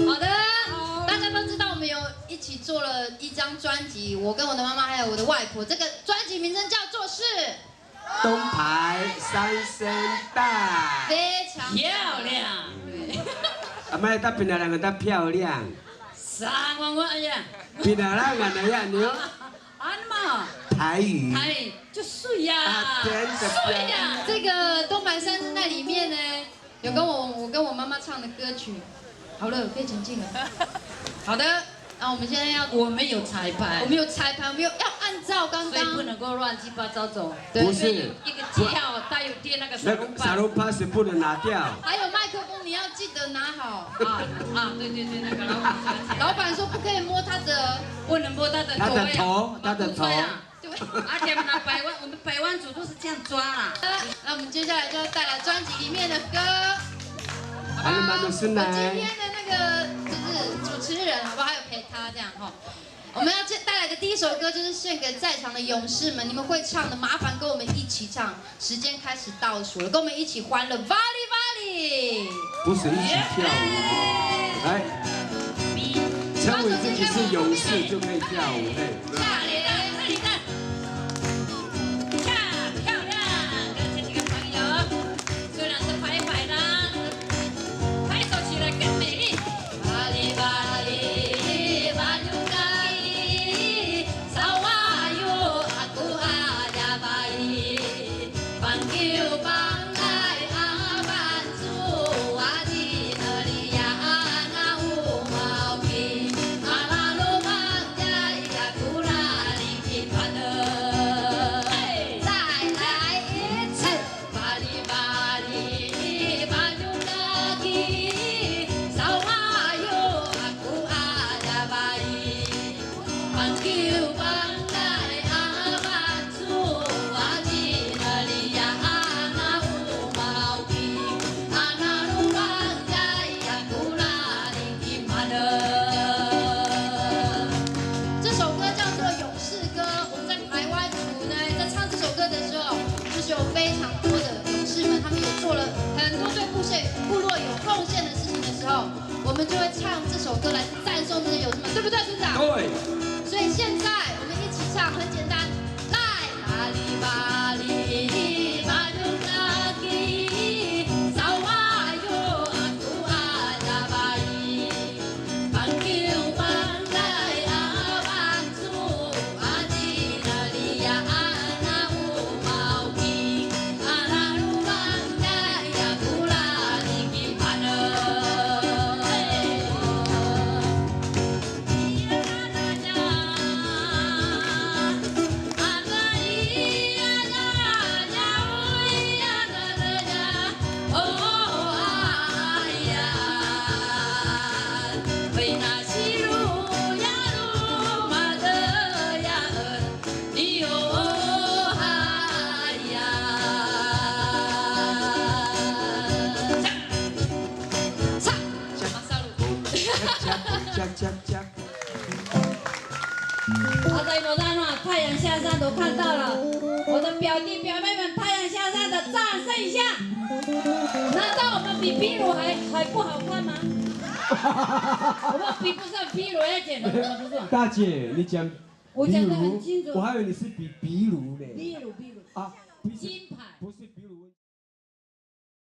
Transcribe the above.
好的，大家都知道我们有一起做了一张专辑，我跟我的妈妈还有我的外婆。这个专辑名称叫做是《东牌三声带》，非常漂亮。阿妈，他边人他漂亮。啥我哎呀？边人人呀牛。安嘛？台语。台就水呀。真的水呀。这个《东牌三声带》里面呢，有我跟我妈妈唱的歌曲。好了，可以前进了。好的，那我们现在我们有彩排，我们有彩排，我们要按照刚所以不刚。能够乱七八糟走。不是，一个跳，它有垫那个那个沙龙帕是不能拿掉。还有麦克风，你要记得拿好。对，那个老板说，老板说不可以摸他的，不能摸他的头呀，他的头。对。而且我们百万组都是这样抓啦。那我们接下来就要带来专辑里面的歌。好了，慢慢进来。我今天的那个就是主持人，好不好？还有陪他这样哈。我们要带来的第一首歌就是献给在场的勇士们，你们会唱的，麻烦跟我们一起唱。时间开始倒数了，跟我们一起欢乐 ，Valley。不是一起跳舞，来，称为自己是勇士就可以跳舞，哎。我们就会唱这首歌来赞颂这些勇士们，对不对，村长？对。所以现在我们一起唱，很简单，来，巴里巴里巴鲁拉基，萨瓦哟阿古阿达巴伊，邦丘邦来阿邦祖阿吉那里呀阿那乌毛基，阿那鲁邦呀呀古拉里基帕勒。好在罗丹娜，太阳下山都看到了，我的表弟表妹们，太阳下山的掌声一下！难道我们比比鲁还不好看吗？我们比不上比鲁要简单的不是？大姐，你讲，我讲得很清楚。我还以为你是比比鲁嘞。比鲁啊，金牌。